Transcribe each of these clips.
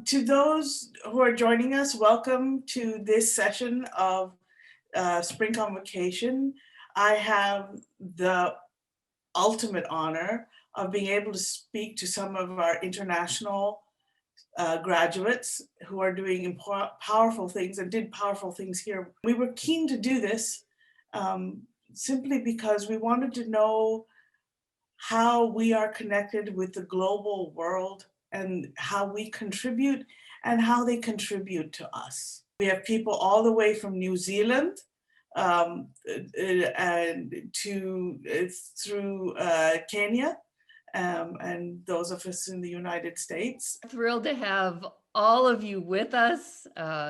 To those who are joining us, welcome to this session of Spring Convocation. I have the ultimate honor of being able to speak to some of our international graduates who are doing powerful things and did powerful things here. We were keen to do this simply because we wanted to know how we are connected with the global world and how we contribute and how they contribute to us. We have people all the way from New Zealand and through Kenya and those of us in the United States. Thrilled to have all of you with us,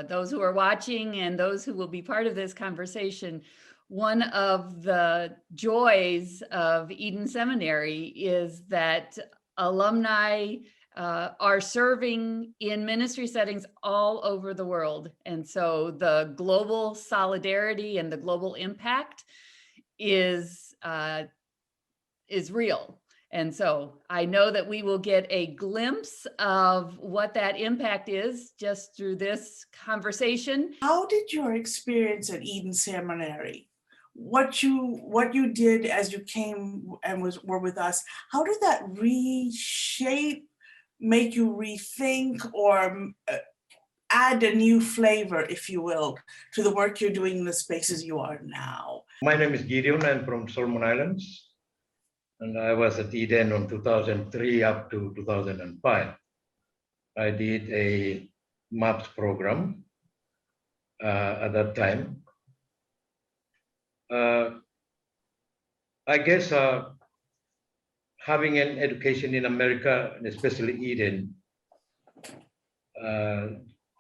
those who are watching and those who will be part of this conversation. One of the joys of Eden Seminary is that alumni are serving in ministry settings all over the world. And so the global solidarity and the global impact is real. And so I know that we will get a glimpse of what that impact is just through this conversation. How did your experience at Eden Seminary, what you did as you came and were with us, how did that reshape, make you rethink, or add a new flavor, if you will, to the work you're doing in the spaces you are now? My name is Gideon. I'm from Solomon Islands. And I was at Eden from 2003 up to 2005. I did a MAPS program at that time. I guess having an education in America, and especially Eden,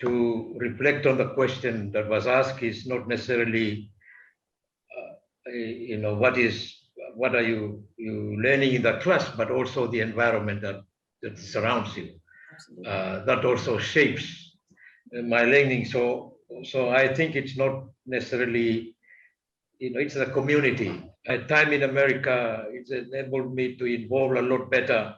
to reflect on the question that was asked is not necessarily, what are you learning in the class, but also the environment that surrounds you. That also shapes my learning. So I think it's not necessarily, it's the community. My time in America, it's enabled me to involve a lot better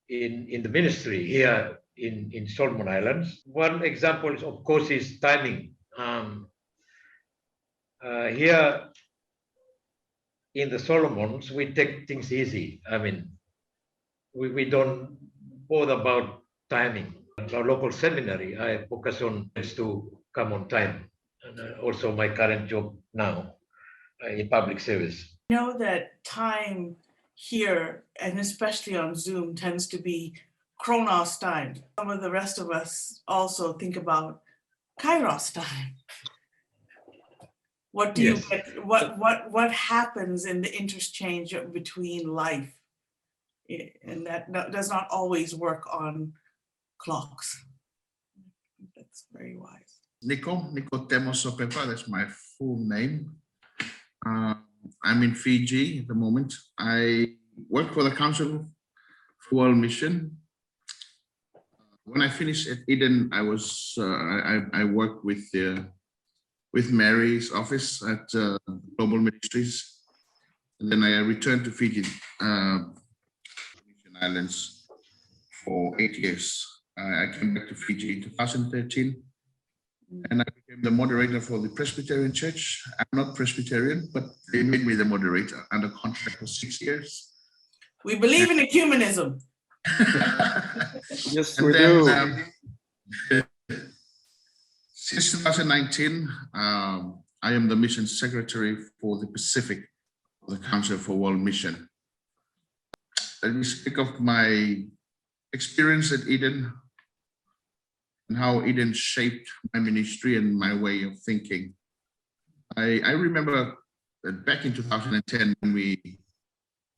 in the ministry here in Solomon Islands. One example, of course, is timing. Here in the Solomons, we take things easy. I mean, we don't bother about timing. Our local seminary, I focus on is to come on time. And also my current job now in public service. I know that time here, and especially on Zoom, tends to be Chronos time. Some of the rest of us also think about Kairos time. What do Yes. you get? What happens in the interchange between life, and that does not always work on clocks. That's very wise. Nico Temos Sopepa, that's my full name. I'm in Fiji at the moment. I work for the Council for World Mission. When I finished at Eden, I worked with Mary's office at Global Ministries. And then I returned to Fiji, Mission Islands, for 8 years. I came back to Fiji in 2013, and I became the moderator for the Presbyterian Church. I'm not Presbyterian, but they made me the moderator under contract for 6 years. We believe in ecumenism. Yes, we do. Since 2019, I am the mission secretary for the Pacific of the Council for World Mission. Let me speak of my experience at Eden and how Eden shaped my ministry and my way of thinking. I remember that back in 2010, when we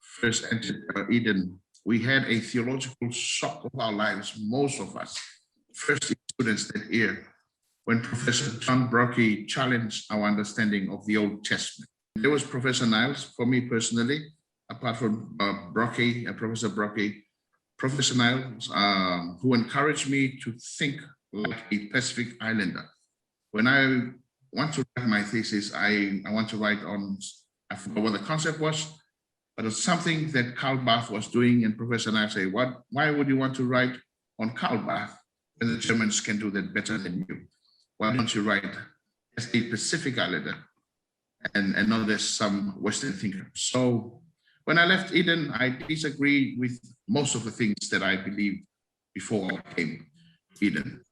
first entered Eden, we had a theological shock of our lives, most of us, first students that year, when Professor John Brockie challenged our understanding of the Old Testament. There was Professor Niles, for me personally, apart from Professor Brockie, Professor Niles, who encouraged me to think like a Pacific Islander. When I want to write my thesis, I want to write on, I forgot what the concept was, but it's something that Karl Barth was doing, and Professor Niles said, why would you want to write on Karl Barth? and the Germans can do that better than you. Why don't you write as a Pacific Islander and not as some Western thinker? So when I left Eden, I disagreed with most of the things that I believed before I came to Eden.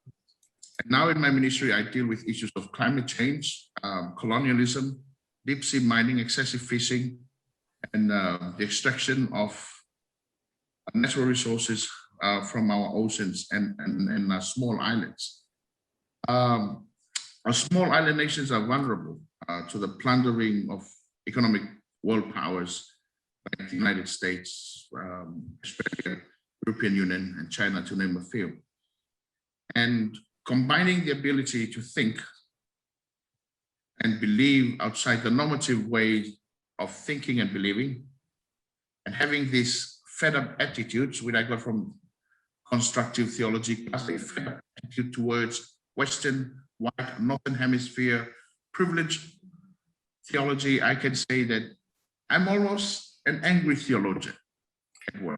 And now in my ministry, I deal with issues of climate change, colonialism, deep sea mining, excessive fishing, and the extraction of natural resources from our oceans and small islands. Our small island nations are vulnerable to the plundering of economic world powers like the United States, Australia, European Union, and China, to name a few. And combining the ability to think and believe outside the normative way of thinking and believing, and having these fed up attitudes, which I got from constructive theology, a fed up attitude towards Western, white, Northern Hemisphere, privileged theology, I can say that I'm almost an angry theologian at work.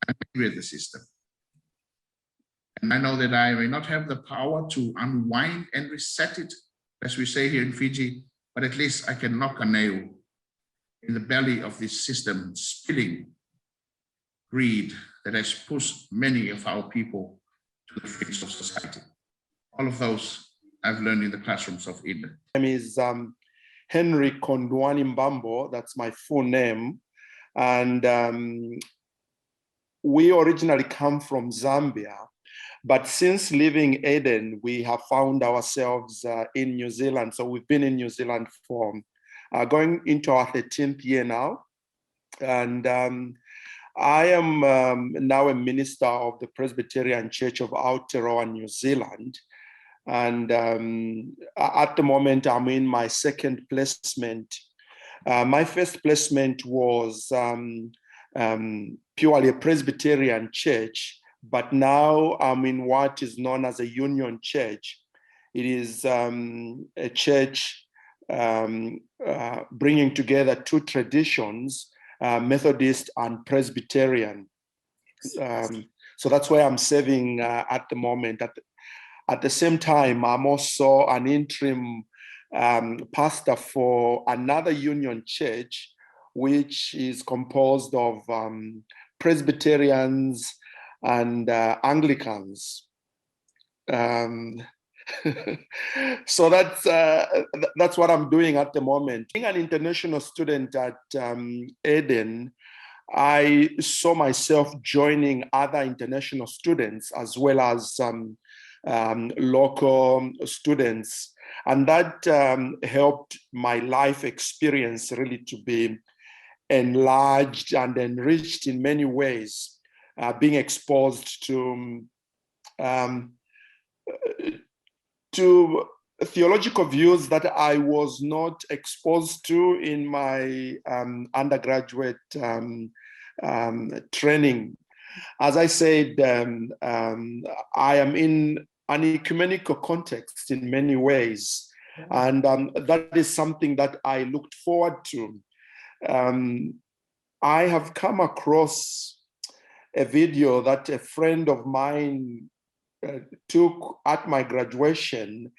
I'm angry at the system. And I know that I may not have the power to unwind and reset it, as we say here in Fiji, but at least I can knock a nail in the belly of this system, spilling greed that has pushed many of our people to the fringe of society. All of those I've learned in the classrooms of Eden. My name is Henry Kondwani Mbambo, that's my full name. And we originally come from Zambia, but since leaving Eden, we have found ourselves in New Zealand. So we've been in New Zealand for going into our 13th year now. And I am now a minister of the Presbyterian Church of Aotearoa, New Zealand. And at the moment, I'm in my second placement. My first placement was purely a Presbyterian church, but now I'm in what is known as a union church. It is a church bringing together two traditions, Methodist and Presbyterian. So that's where I'm serving at the moment. At the same time, I'm also an interim pastor for another union church, which is composed of Presbyterians and Anglicans. So that's what I'm doing at the moment. Being an international student at Eden, I saw myself joining other international students as well as local students, and that helped my life experience really to be enlarged and enriched in many ways, being exposed to theological views that I was not exposed to in my undergraduate training. As I said, I am in an ecumenical context in many ways, and that is something that I looked forward to. I have come across a video that a friend of mine took at my graduation,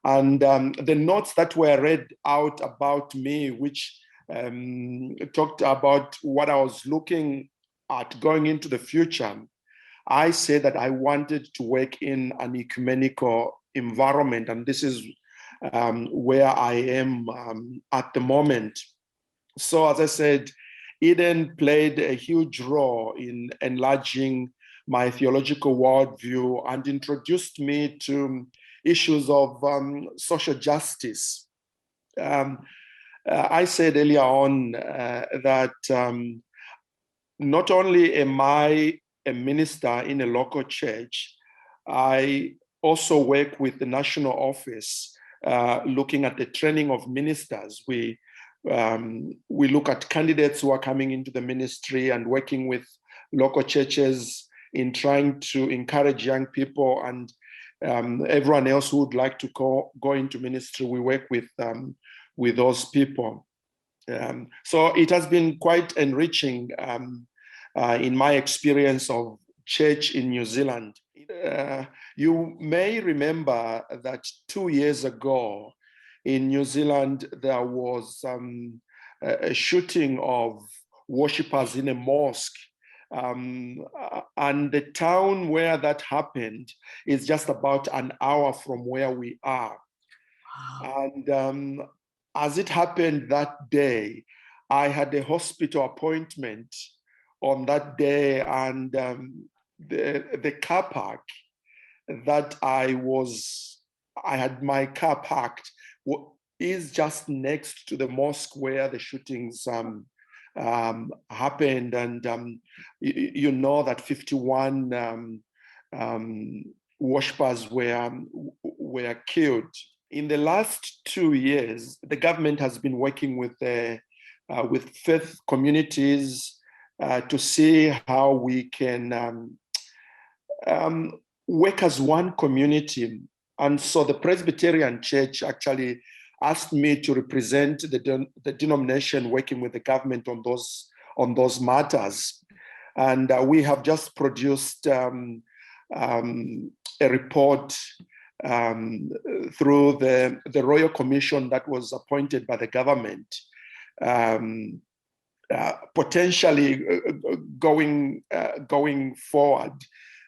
and the notes that were read out about me, which talked about what I was looking at going into the future. I said that I wanted to work in an ecumenical environment, and this is where I am at the moment. So as I said, Eden played a huge role in enlarging my theological worldview and introduced me to issues of social justice. I said earlier on that not only am I a minister in a local church, I also work with the national office looking at the training of ministers. We look at candidates who are coming into the ministry and working with local churches in trying to encourage young people and everyone else who would like to go into ministry. We work with those people. So it has been quite enriching in my experience of church in New Zealand. You may remember that 2 years ago in New Zealand, there was a shooting of worshippers in a mosque. And the town where that happened is just about an hour from where we are. And as it happened that day, I had a hospital appointment on that day, and the car park that I had my car parked is just next to the mosque where the shootings happened. And you know that 51 worshippers were killed. In the last 2 years, the government has been working with faith communities to see how we can work as one community. And so the Presbyterian Church actually asked me to represent the denomination working with the government on those matters. And we have just produced a report through the Royal Commission that was appointed by the government, potentially going forward.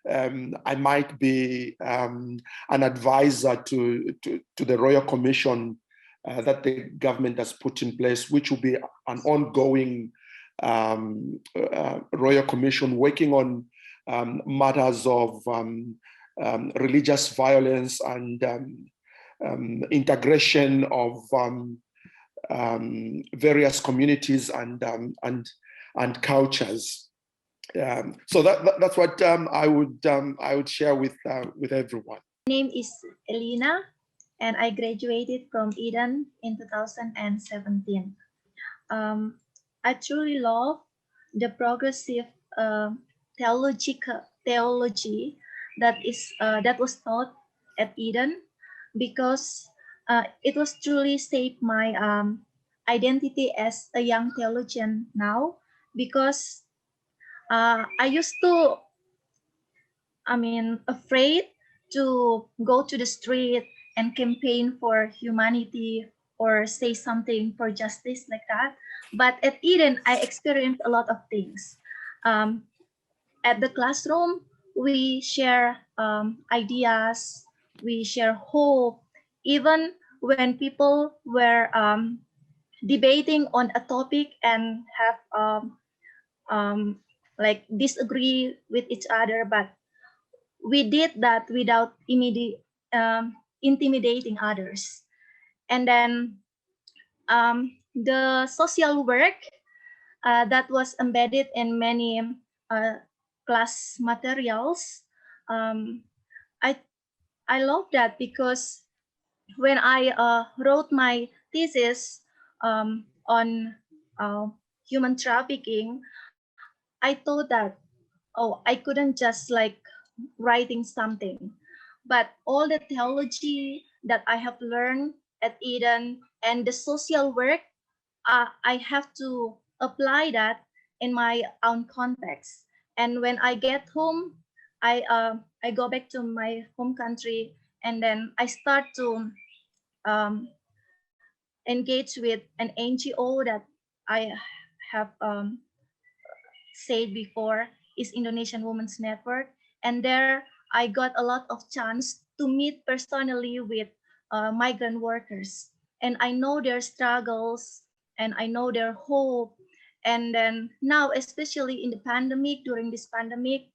I might be an advisor to the Royal Commission that the government has put in place, which will be an ongoing Royal Commission working on matters of religious violence and integration of various communities and cultures. So that's what I would share with everyone. My name is Elina, and I graduated from Eden in 2017. I truly love the progressive theology that was taught at Eden, because it was truly shaped my identity as a young theologian now, because I used to, afraid to go to the street and campaign for humanity or say something for justice like that. But at Eden, I experienced a lot of things. At the classroom, we share ideas, we share hope, even when people were debating on a topic and have like disagree with each other, but we did that without intimidating others. And then the social work that was embedded in many class materials, I love that, because when I wrote my thesis on human trafficking, I thought that, oh, I couldn't just like writing something, but all the theology that I have learned at Eden and the social work, I have to apply that in my own context. And when I get home, I go back to my home country, and then I start to engage with an NGO that I have said before is Indonesian Women's Network. And there I got a lot of chance to meet personally with migrant workers. And I know their struggles, and I know their hope. And then now, especially in the pandemic, during this pandemic,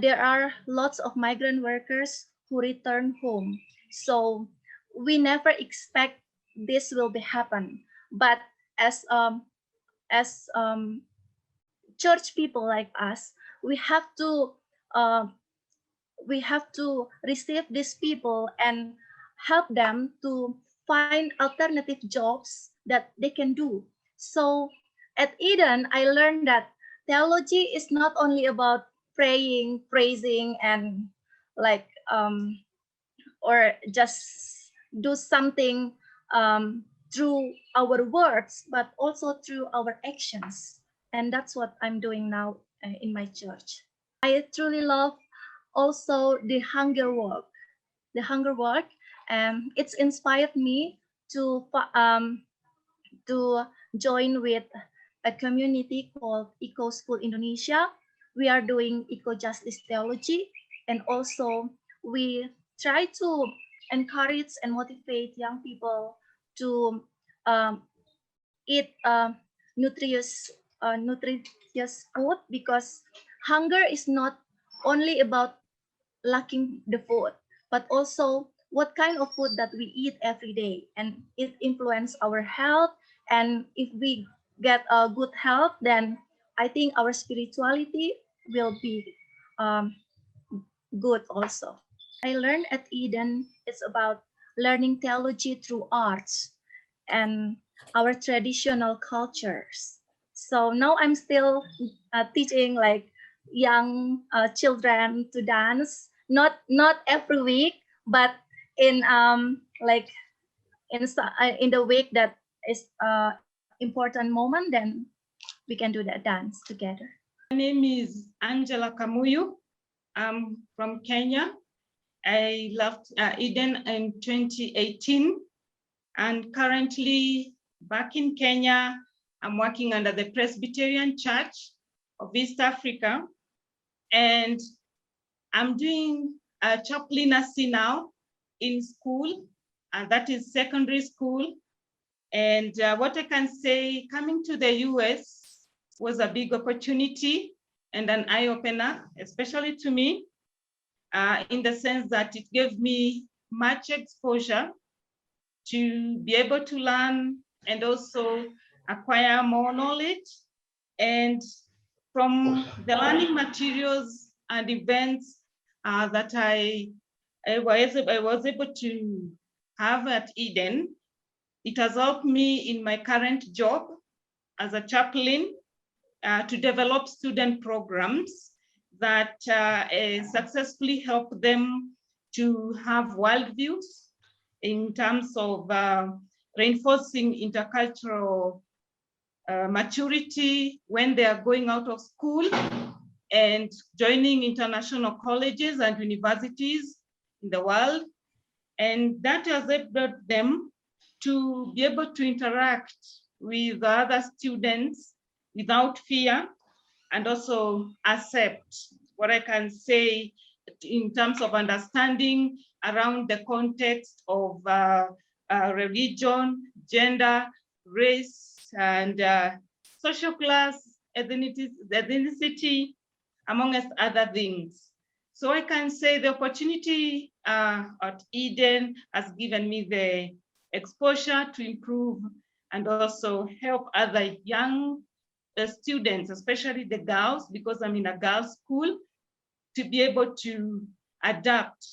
there are lots of migrant workers who return home. So we never expect this will be happen. But as church people like us, we have to receive these people and help them to find alternative jobs that they can do. So at Eden, I learned that theology is not only about praying, praising, and like or just do something through our words, but also through our actions. And that's what I'm doing now in my church. I truly love also the hunger walk. The hunger walk, it's inspired me to join with a community called Eco School Indonesia. We are doing eco justice theology, and also we try to encourage and motivate young people to eat nutritious food, because hunger is not only about lacking the food, but also what kind of food that we eat every day, and it influences our health. And if we get a good health, then I think our spirituality will be good also. I learned at Eden, it's about learning theology through arts and our traditional cultures. So now I'm still teaching like young children to dance, not every week, but in like in the week that is important moment, then we can do that dance together. My name is Angela Kamuyu. I'm from Kenya. I left Eden in 2018, and currently back in Kenya, I'm working under the Presbyterian Church of East Africa, and I'm doing a chaplaincy now in school, and that is secondary school. And what I can say, coming to the US was a big opportunity and an eye-opener, especially to me, in the sense that it gave me much exposure to be able to learn and also acquire more knowledge. And from the learning materials and events that I was able to have at Eden, it has helped me in my current job as a chaplain to develop student programs that successfully help them to have worldviews in terms of reinforcing intercultural maturity when they are going out of school and joining international colleges and universities in the world. And that has enabled them to be able to interact with other students without fear, and also accept what I can say in terms of understanding around the context of religion, gender, race, and social class, ethnicity, among other things. So I can say the opportunity at Eden has given me the exposure to improve and also help other young students, especially the girls, because I'm in a girls' school, to be able to adapt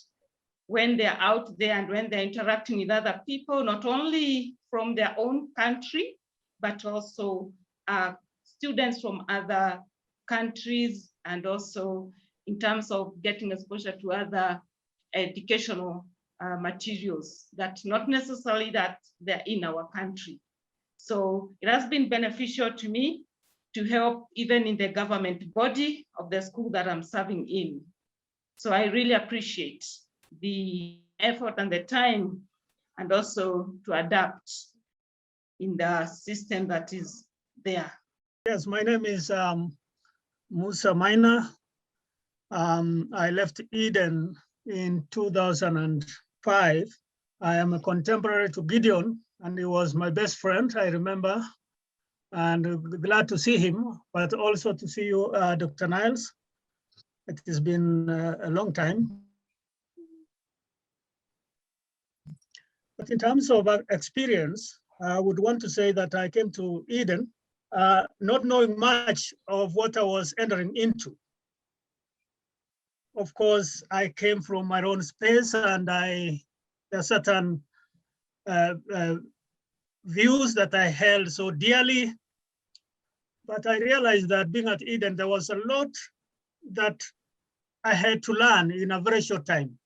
when they're out there and when they're interacting with other people, not only from their own country, but also students from other countries, and also in terms of getting exposure to other educational materials that not necessarily that they're in our country. So it has been beneficial to me to help even in the government body of the school that I'm serving in. So I really appreciate the effort and the time, and also to adapt in the system that is there. Yes, my name is Musa Maina. I left Eden in 2005. I am a contemporary to Gideon, and he was my best friend, I remember, and glad to see him, but also to see you, Dr. Niles. It has been a long time. But in terms of experience, I would want to say that I came to Eden not knowing much of what I was entering into. Of course, I came from my own space, and there are certain views that I held so dearly. But I realized that being at Eden, there was a lot that I had to learn in a very short time.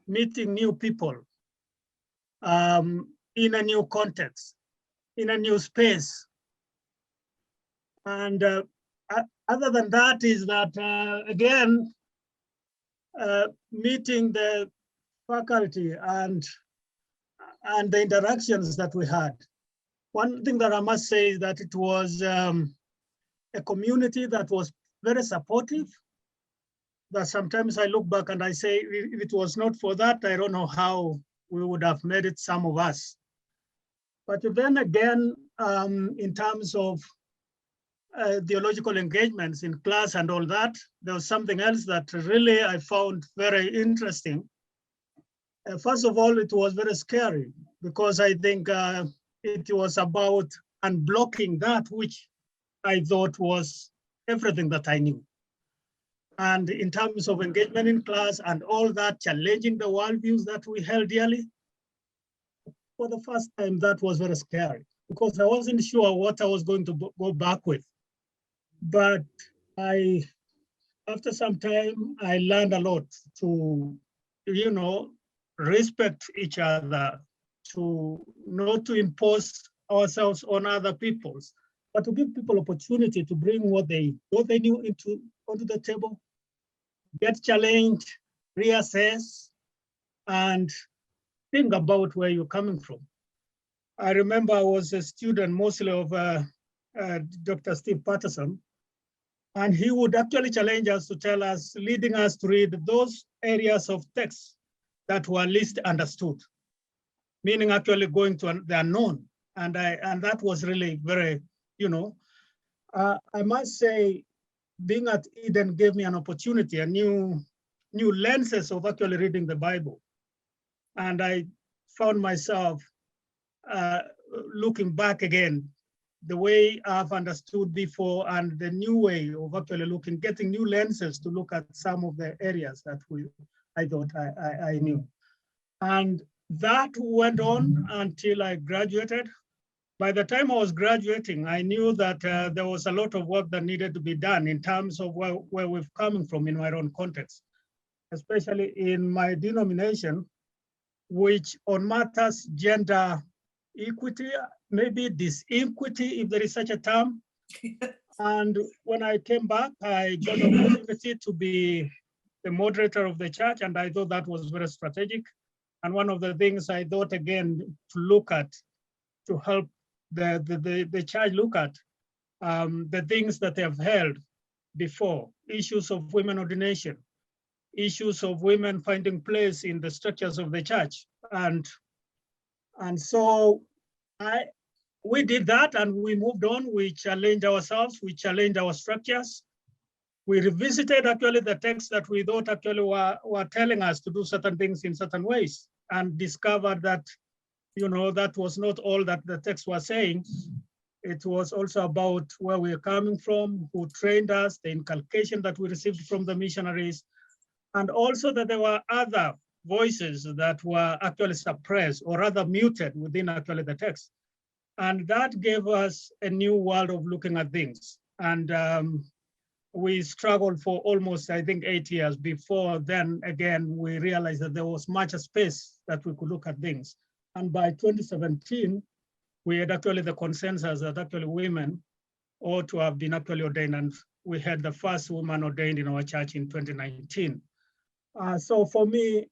Meeting new people in a new context, in a new space. And other than that is that, again, meeting the faculty and the interactions that we had. One thing that I must say is that it was a community that was very supportive. That sometimes I look back and I say, if it was not for that, I don't know how we would have made it, some of us. But then again, in terms of theological engagements in class and all that, there was something else that really I found very interesting. First of all, it was very scary because I think it was about unblocking that which I thought was everything that I knew. And in terms of engagement in class and all that, challenging the worldviews that we held dearly, for the first time, that was very scary because I wasn't sure what I was going to go back with. But after some time, I learned a lot to, respect each other, to not to impose ourselves on other peoples, but to give people opportunity to bring what they knew onto the table, get challenged, reassess, and think about where you're coming from. I remember I was a student mostly of Dr. Steve Patterson, and he would actually challenge us to tell us, leading us to read those areas of text that were least understood, meaning actually going to the unknown. And that was really very, I must say, being at Eden gave me an opportunity, a new lenses of actually reading the Bible. And I found myself looking back again, the way I've understood before and the new way of actually getting new lenses to look at some of the areas that I thought I knew. And that went on until I graduated. By the time I was graduating, I knew that there was a lot of work that needed to be done in terms of where we've come from in my own context, especially in my denomination, which on matters gender equity, maybe disequity, if there is such a term. And when I came back, I got the opportunity to be the moderator of the church, and I thought that was very strategic. And one of the things I thought, again, to look at, to help the church look at the things that they have held before, issues of women ordination, issues of women finding place in the structures of the church. And so we did that and we moved on. We challenged ourselves, we challenged our structures. We revisited actually the texts that we thought actually were telling us to do certain things in certain ways, and discovered that, that was not all that the text was saying. It was also about where we are coming from, who trained us, the inculcation that we received from the missionaries, and also that there were other voices that were actually suppressed or rather muted within actually the text. And that gave us a new world of looking at things. And we struggled for almost, I think, 8 years before then, again, we realized that there was much space that we could look at things. And by 2017, we had actually the consensus that actually women ought to have been actually ordained. And we had the first woman ordained in our church in 2019. So for me,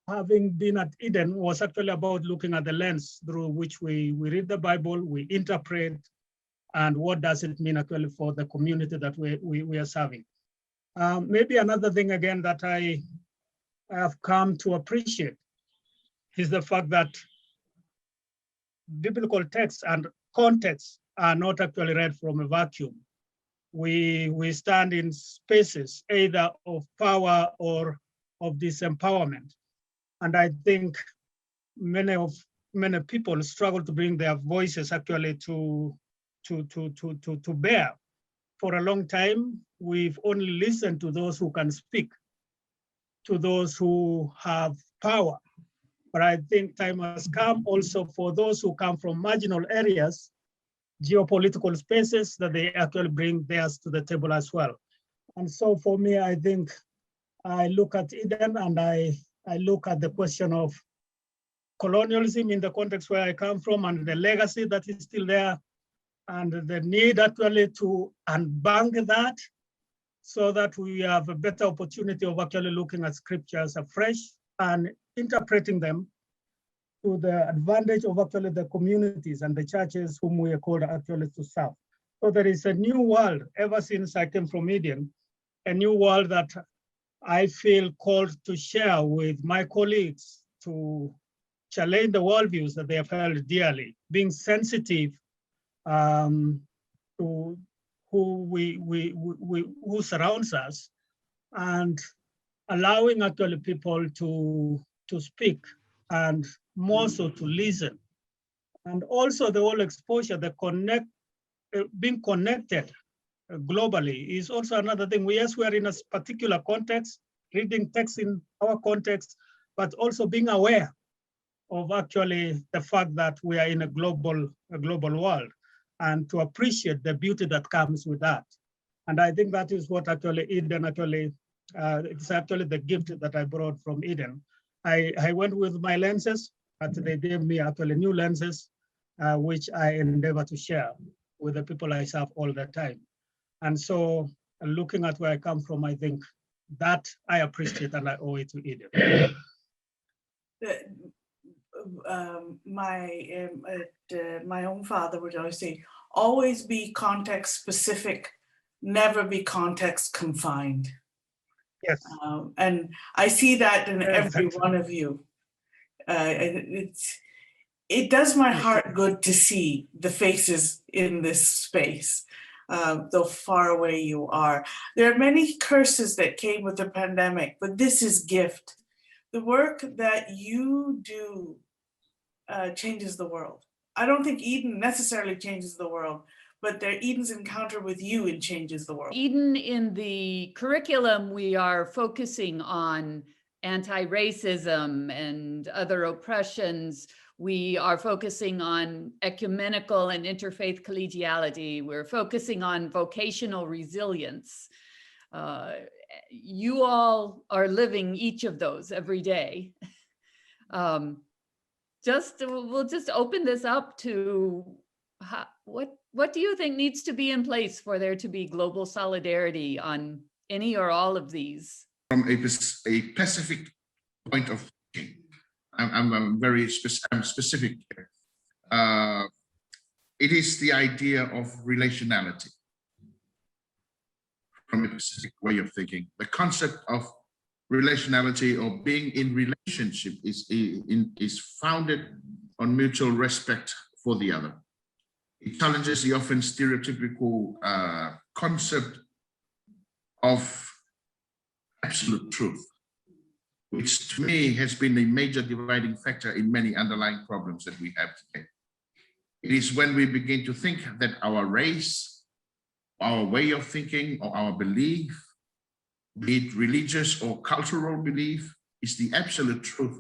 having been at Eden was actually about looking at the lens through which we read the Bible, we interpret, and what does it mean actually for the community that we are serving. Maybe another thing again that I have come to appreciate is the fact that biblical texts and contexts are not actually read from a vacuum. We stand in spaces either of power or of disempowerment. And I think many people struggle to bring their voices actually to bear. For a long time, we've only listened to those who can speak, to those who have power. But I think time has come also for those who come from marginal areas, geopolitical spaces, that they actually bring theirs to the table as well. And so for me, I think I look at Eden and I look at the question of colonialism in the context where I come from and the legacy that is still there, and the need actually to unbank that so that we have a better opportunity of actually looking at scriptures afresh and interpreting them to the advantage of actually the communities and the churches whom we are called actually to serve. So there is a new world ever since I came from Eden, a new world that I feel called to share with my colleagues to challenge the worldviews that they have held dearly, being sensitive to who surrounds us, and allowing actually people to speak and more so to listen. And also the whole exposure, being connected globally is also another thing. Yes, we are in a particular context, reading text in our context, but also being aware of actually the fact that we are in a global world, and to appreciate the beauty that comes with that. And I think that is what actually Eden it's actually the gift that I brought from Eden. I went with my lenses, but they gave me actually new lenses, which I endeavor to share with the people I serve all the time. And so looking at where I come from, I think that I appreciate and I owe it to Eden. My own father would always say, always be context specific, never be context confined. Yes. And I see that in every Exactly. one of you. It does my heart good to see the faces in this space, though far away you are. There are many curses that came with the pandemic, but this is gift. The work that you do changes the world. I don't think Eden necessarily changes the world, but Eden's encounter with you, it changes the world. Eden, in the curriculum, we are focusing on anti-racism and other oppressions. We are focusing on ecumenical and interfaith collegiality. We're focusing on vocational resilience. You all are living each of those every day. We'll just open this up to what do you think needs to be in place for there to be global solidarity on any or all of these? From a specific point of view, I'm very specific here. It is the idea of relationality. From a specific way of thinking, the concept of relationality or being in relationship is founded on mutual respect for the other. It challenges the often stereotypical concept of absolute truth, which to me has been a major dividing factor in many underlying problems that we have today. It is when we begin to think that our race, our way of thinking, or our belief, be it religious or cultural belief, is the absolute truth.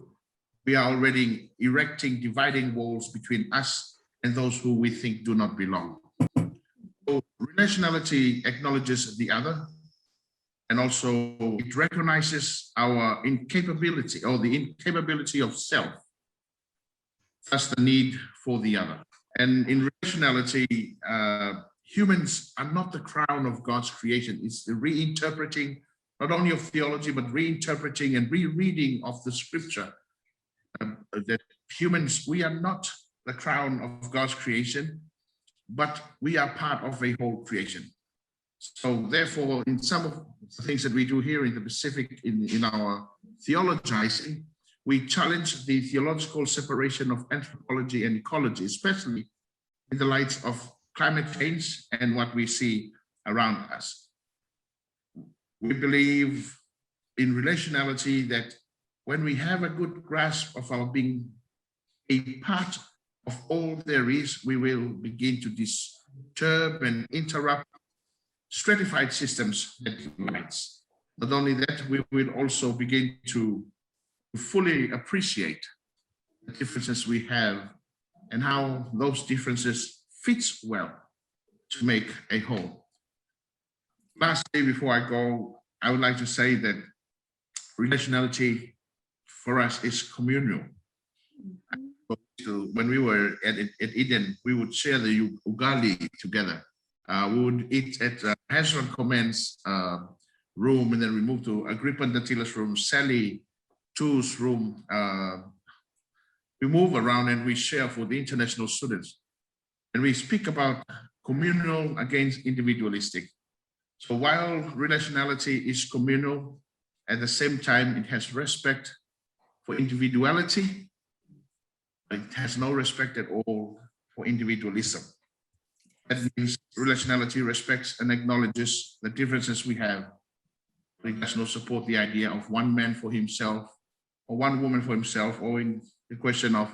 We are already erecting dividing walls between us and those who we think do not belong. So relationality acknowledges the other, and also it recognizes our incapability or the incapability of self, thus the need for the other. And in relationality, humans are not the crown of God's creation. It's the reinterpreting, not only of theology, but reinterpreting and rereading of the scripture. That humans, we are not the crown of God's creation, but we are part of a whole creation. So therefore, in some of the things that we do here in the Pacific, in our theologizing, we challenge the theological separation of anthropology and ecology, especially in the light of climate change and what we see around us. We believe in relationality that when we have a good grasp of our being a part of all there is, we will begin to disturb and interrupt stratified systems that divides. Not only that, we will also begin to fully appreciate the differences we have and how those differences fits well to make a whole. Lastly, before I go, I would like to say that relationality for us is communal. When we were at Eden, we would share the ugali together. We would eat at Hezron Commen's room, and then we moved to Agrippa Datila's room, Sally Chu's room. We move around and we share for the international students. And we speak about communal against individualistic. So while relationality is communal, at the same time, it has respect for individuality. It has no respect at all for individualism. That means relationality respects and acknowledges the differences we have. It does not support the idea of one man for himself or one woman for himself, or in the question of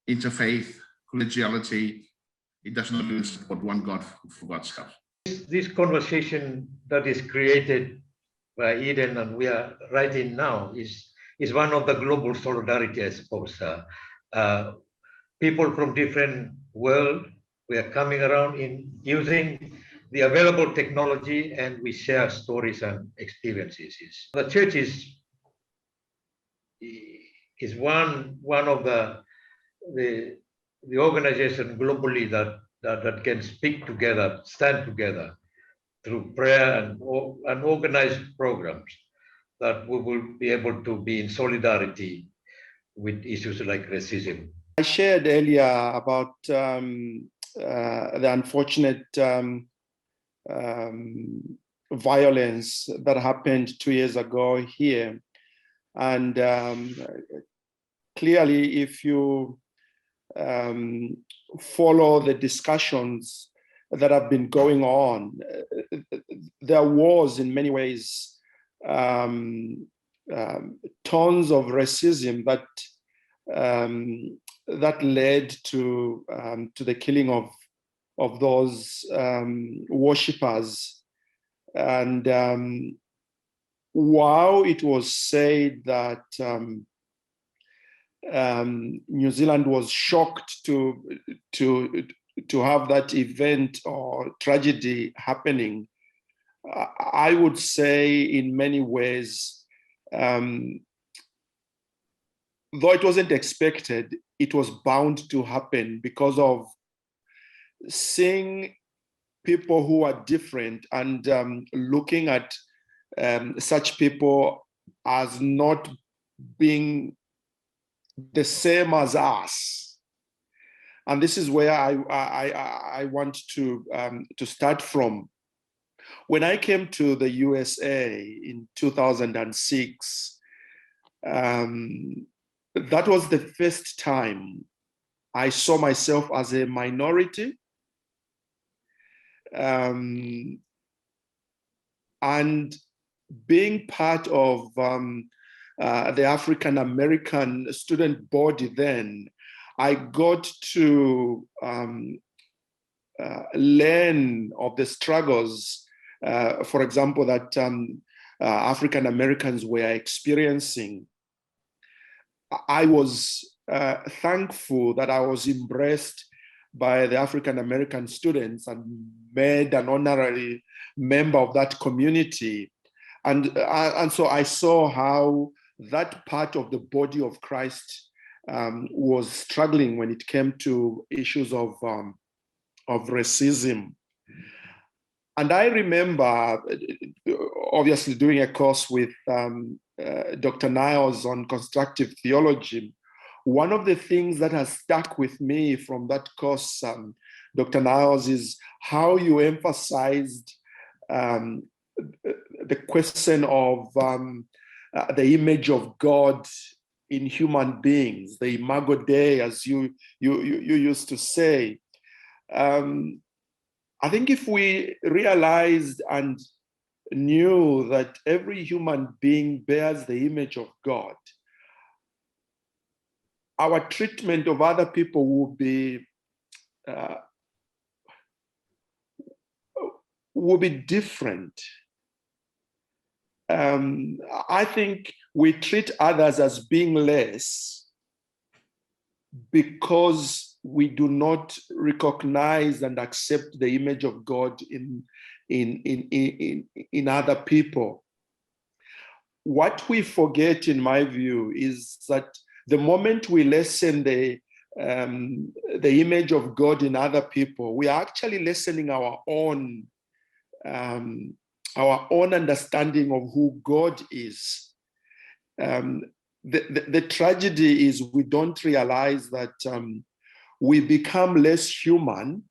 interfaith, collegiality. It does not even support one God for God's self. This conversation that is created by Eden and we are right in now is one of the global solidarity, I suppose. People from different world, we are coming around in using the available technology, and we share stories and experiences. The church is one of the organization globally that can speak together, stand together through prayer and organized programs, that we will be able to be in solidarity with issues like racism. I shared earlier about the unfortunate violence that happened 2 years ago here. And clearly, if you follow the discussions that have been going on, there was in many ways tons of racism that led to the killing of those worshippers. And while it was said that New Zealand was shocked to have that event or tragedy happening, I would say in many ways, though it wasn't expected, it was bound to happen because of seeing people who are different and looking at such people as not being the same as us. And this is where I want to start from. When I came to the USA in 2006, that was the first time I saw myself as a minority. And being part of the African American student body then, I got to learn of the struggles, for example, that African Americans were experiencing. I was thankful that I was embraced by the African American students and made an honorary member of that community. And so I saw how that part of the body of Christ was struggling when it came to issues of racism. And I remember, obviously, doing a course with Dr. Niles on constructive theology. One of the things that has stuck with me from that course, Dr. Niles, is how you emphasized the question of the image of God in human beings, the imago Dei, as you used to say. I think if we realized and knew that every human being bears the image of God, our treatment of other people will be different. I think we treat others as being less because we do not recognize and accept the image of God in other people. What we forget, in my view, is that the moment we lessen the the image of God in other people, we are actually lessening our own understanding of who God is. The tragedy is we don't realize that we become less human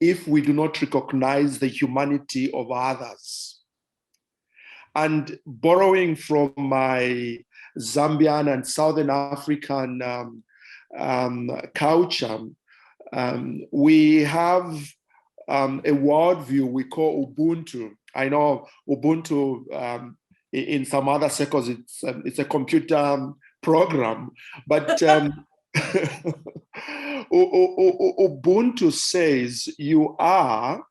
if we do not recognize the humanity of others. And borrowing from my Zambian and Southern African culture, we have a worldview we call Ubuntu. I know Ubuntu in some other circles, it's a computer program, but Ubuntu says, you are,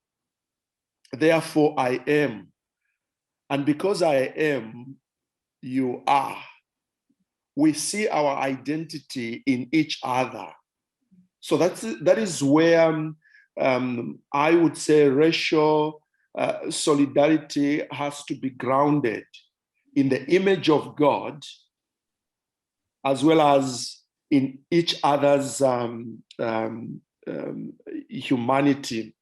therefore I am. And because I am, you are. We see our identity in each other. So that is where I would say racial solidarity has to be grounded in the image of God, as well as in each other's humanity.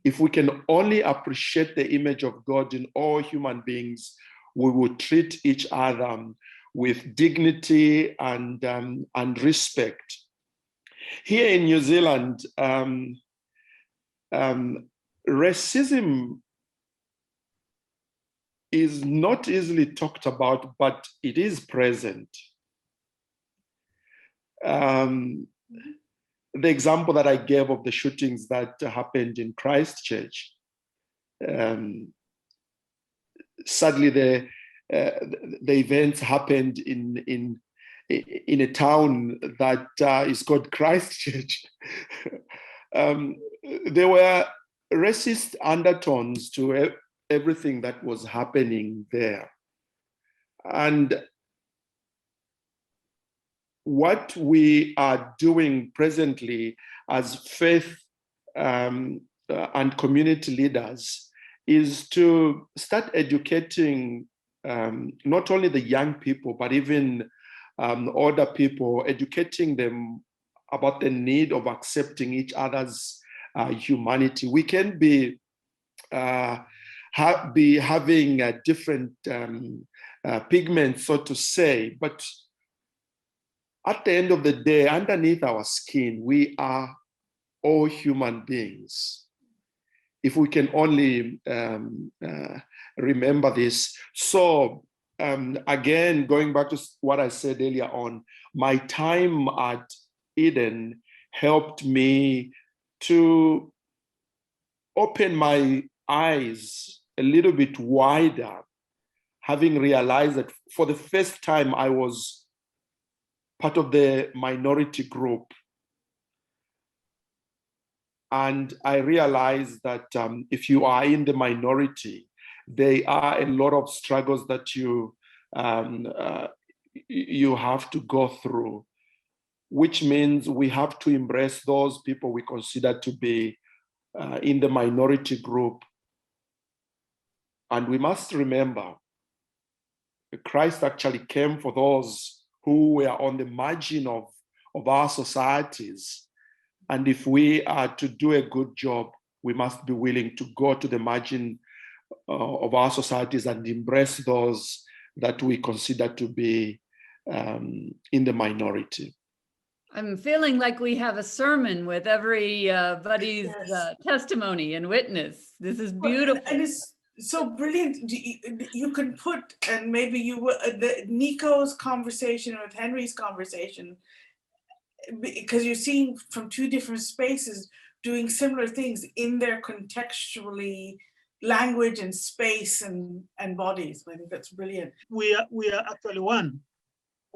If we can only appreciate the image of God in all human beings, we will treat each other with dignity and respect. Here in New Zealand, racism is not easily talked about, but it is present. The example that I gave of the shootings that happened in Christchurch, sadly the events happened in a town that is called Christchurch. There were racist undertones to everything that was happening there. And what we are doing presently as faith and community leaders is to start educating not only the young people, but even older people, educating them about the need of accepting each other's humanity. We can be having a different pigments, so to say, but at the end of the day, underneath our skin, we are all human beings. If we can only remember this. So again, going back to what I said earlier on, my time at Eden helped me to open my eyes a little bit wider, having realized that for the first time I was part of the minority group. And I realized that if you are in the minority, there are a lot of struggles that you have to go through, which means we have to embrace those people we consider to be in the minority group. And we must remember, Christ actually came for those who were on the margin of our societies. And if we are to do a good job, we must be willing to go to the margin of our societies and embrace those that we consider to be in the minority. I'm feeling like we have a sermon with everybody's testimony and witness. This is beautiful. And it's so brilliant. You can put, and maybe Nico's conversation with Henry's conversation, because you're seeing from two different spaces doing similar things in their contextually language and space and bodies. I think that's brilliant. We are actually one.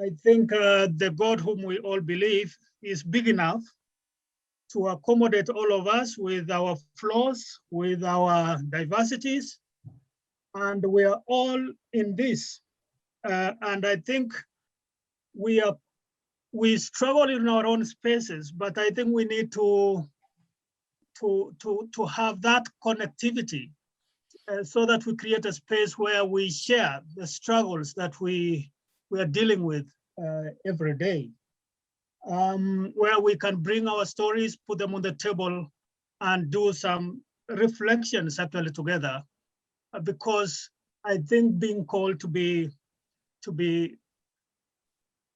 I think the God whom we all believe is big enough to accommodate all of us with our flaws, with our diversities, and we are all in this. And I think we struggle in our own spaces, but I think we need to have that connectivity so that we create a space where we share the struggles that we are dealing with every day. where we can bring our stories, put them on the table, and do some reflections actually together. Because I think being called to be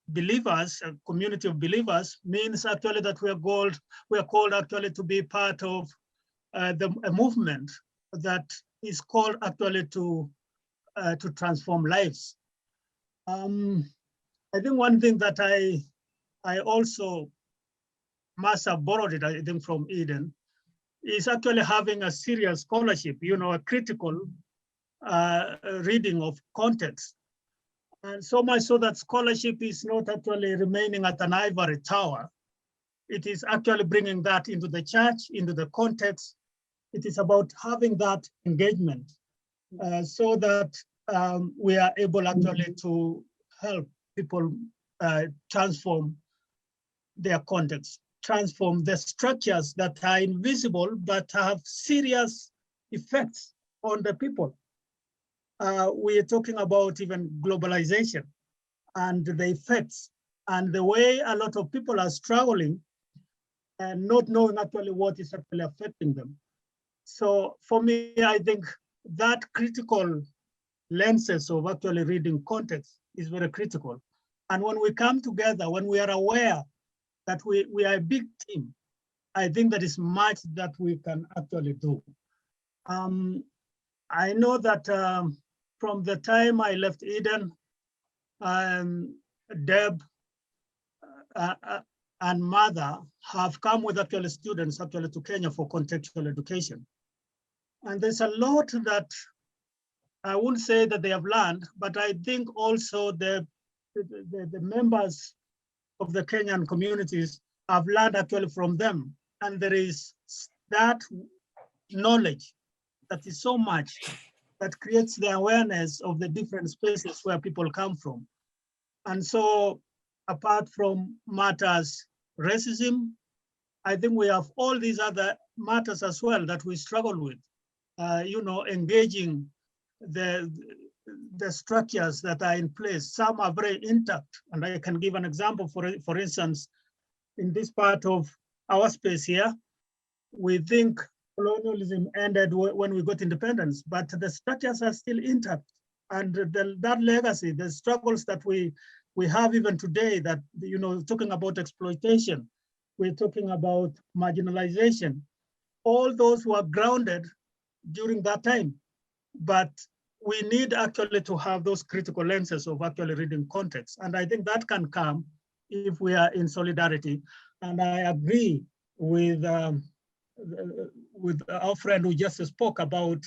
believers, a community of believers, means actually that we are called actually to be part of a movement that is called actually to transform lives. I think one thing that I also must have borrowed it, I think, from Eden, is actually having a serious scholarship, a critical reading of context. And so much so that scholarship is not actually remaining at an ivory tower. It is actually bringing that into the church, into the context. It is about having that engagement so that we are able actually to help people transform their context, transform the structures that are invisible but have serious effects on the people. We are talking about even globalization and the effects and the way a lot of people are struggling and not knowing actually what is actually affecting them. So for me, I think that critical lenses of actually reading context is very critical. And when we come together, when we are aware that we are a big team, I think there is much that we can actually do. I know that from the time I left Eden, Deb and Mother have come with actually students actually to Kenya for contextual education. And there's a lot that I wouldn't say that they have learned, but I think also the members of the Kenyan communities have learned actually from them. And there is that knowledge that is so much that creates the awareness of the different spaces where people come from. And so apart from matters racism, I think we have all these other matters as well that we struggle with, engaging the structures that are in place. Some are very intact. And I can give an example, for instance, in this part of our space here, we think colonialism ended when we got independence, but the structures are still intact. And that legacy, the struggles that we have even today, that, talking about exploitation, we're talking about marginalization, all those were grounded during that time. But we need actually to have those critical lenses of actually reading context. And I think that can come if we are in solidarity. And I agree with our friend who just spoke about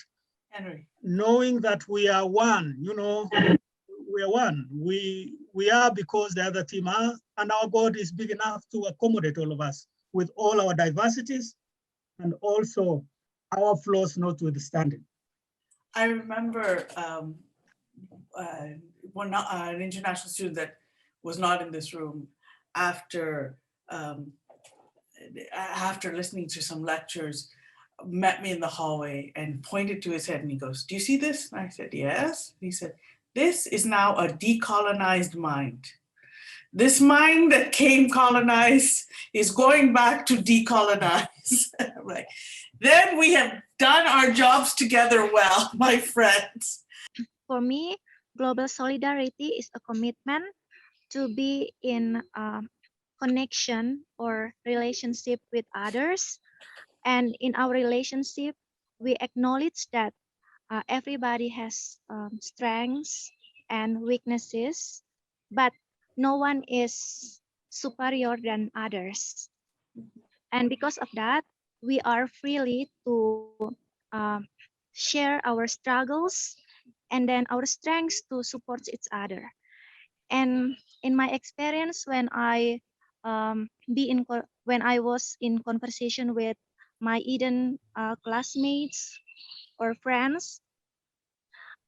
Henry. Knowing that we are one, we are one. We are because the other team are, and our God is big enough to accommodate all of us with all our diversities and also our flaws notwithstanding. I remember an international student that was not in this room after listening to some lectures, met me in the hallway and pointed to his head and he goes, "Do you see this?" And I said, "Yes." He said, "This is now a decolonized mind. This mind that came colonized is going back to decolonize." I'm like, then we have done our jobs together well, my friends. For me, global solidarity is a commitment to be in connection or relationship with others. And in our relationship, we acknowledge that everybody has strengths and weaknesses, but no one is superior than others. And because of that, we are freely to share our struggles and then our strengths to support each other. And in my experience, when I was in conversation with my Eden classmates or friends,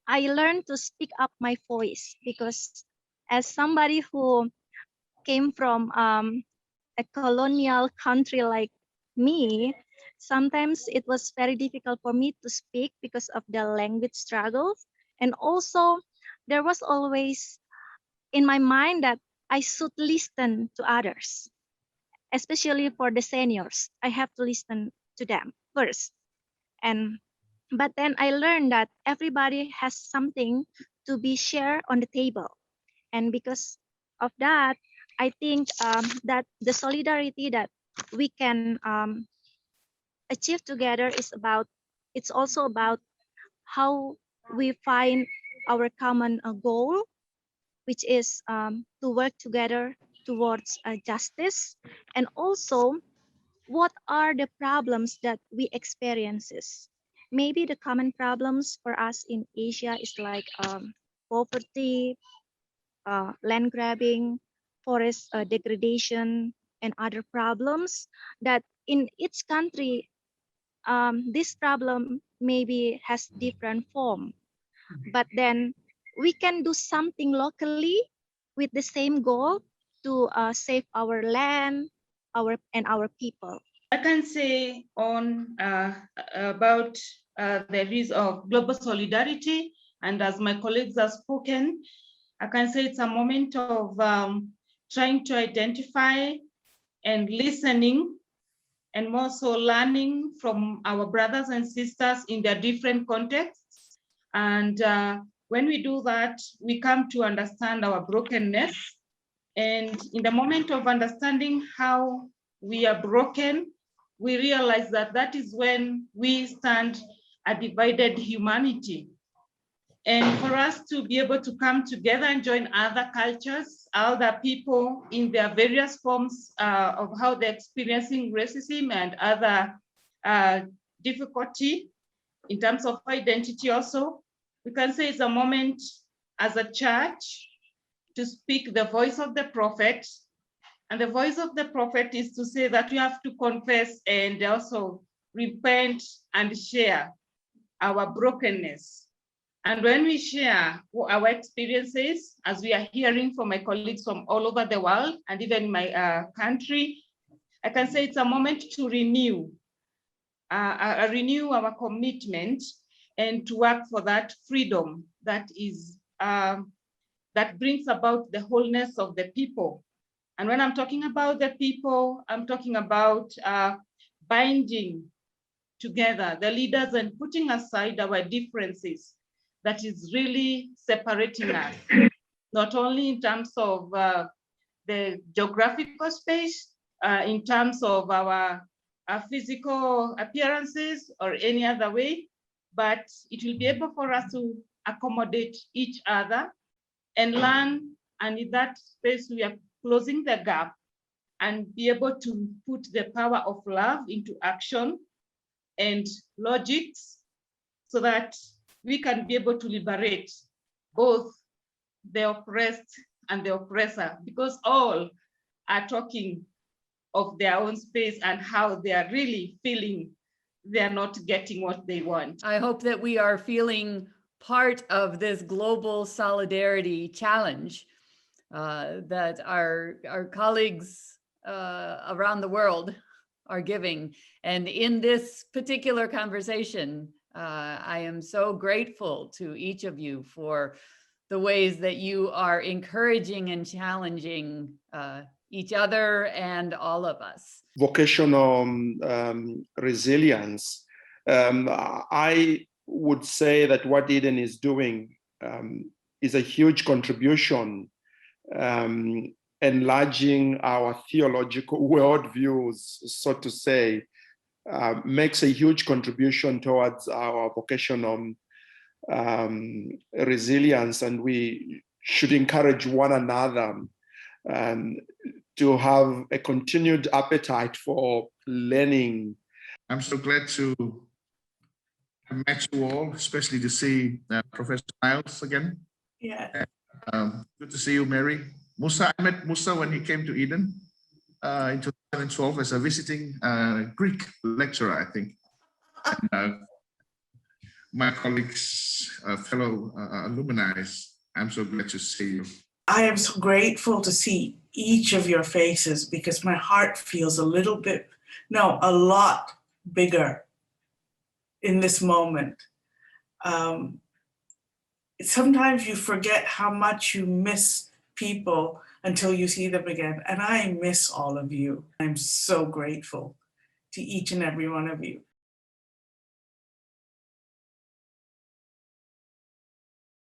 I learned to speak up my voice, because as somebody who came from a colonial country like me, sometimes it was very difficult for me to speak because of the language struggles. And also there was always in my mind that I should listen to others. especially for the seniors. I have to listen to them first. But then I learned that everybody has something to be shared on the table. And because of that, I think that the solidarity that we can achieve together it's also about how we find our common goal, which is to work together towards justice, and also what are the problems that we experiences. Maybe the common problems for us in Asia is like poverty, land grabbing, forest degradation, and other problems that in each country, this problem maybe has different form. But then we can do something locally with the same goal to save our land, our people. I can say on about the risk of global solidarity, and as my colleagues have spoken, I can say it's a moment of trying to identify and listening, and more so learning from our brothers and sisters in their different contexts. And when we do that, we come to understand our brokenness. And in the moment of understanding how we are broken, we realize that that is when we stand a divided humanity. And for us to be able to come together and join other cultures, other people in their various forms of how they're experiencing racism and other difficulty in terms of identity also, we can say it's a moment as a church to speak the voice of the prophet. And the voice of the prophet is to say that we have to confess and also repent and share our brokenness. And when we share our experiences, as we are hearing from my colleagues from all over the world, and even in my country, I can say it's a moment to renew our commitment and to work for that freedom that is that brings about the wholeness of the people. And when I'm talking about the people, I'm talking about binding together the leaders and putting aside our differences that is really separating us, not only in terms of the geographical space, in terms of our physical appearances or any other way, but it will be able for us to accommodate each other and learn. And in that space, we are closing the gap and be able to put the power of love into action and logics so that we can be able to liberate both the oppressed and the oppressor, because all are talking of their own space and how they are really feeling they're not getting what they want. I hope that we are feeling part of this global solidarity challenge that our colleagues around the world are giving. And in this particular conversation, I am so grateful to each of you for the ways that you are encouraging and challenging each other and all of us. Vocational resilience. I would say that what Eden is doing is a huge contribution, enlarging our theological worldviews, so to say, makes a huge contribution towards our vocational resilience, and we should encourage one another to have a continued appetite for learning. I'm so glad to have met you all, especially to see Professor Miles again. Yeah. Good to see you, Mary. Musa, I met Musa when he came to Eden in 2012 as a visiting Greek lecturer, I think. And, my colleagues, fellow alumni, I'm so glad to see you. I am so grateful to see each of your faces because my heart feels a lot bigger in this moment. Sometimes you forget how much you miss people until you see them again. And I miss all of you. I'm so grateful to each and every one of you.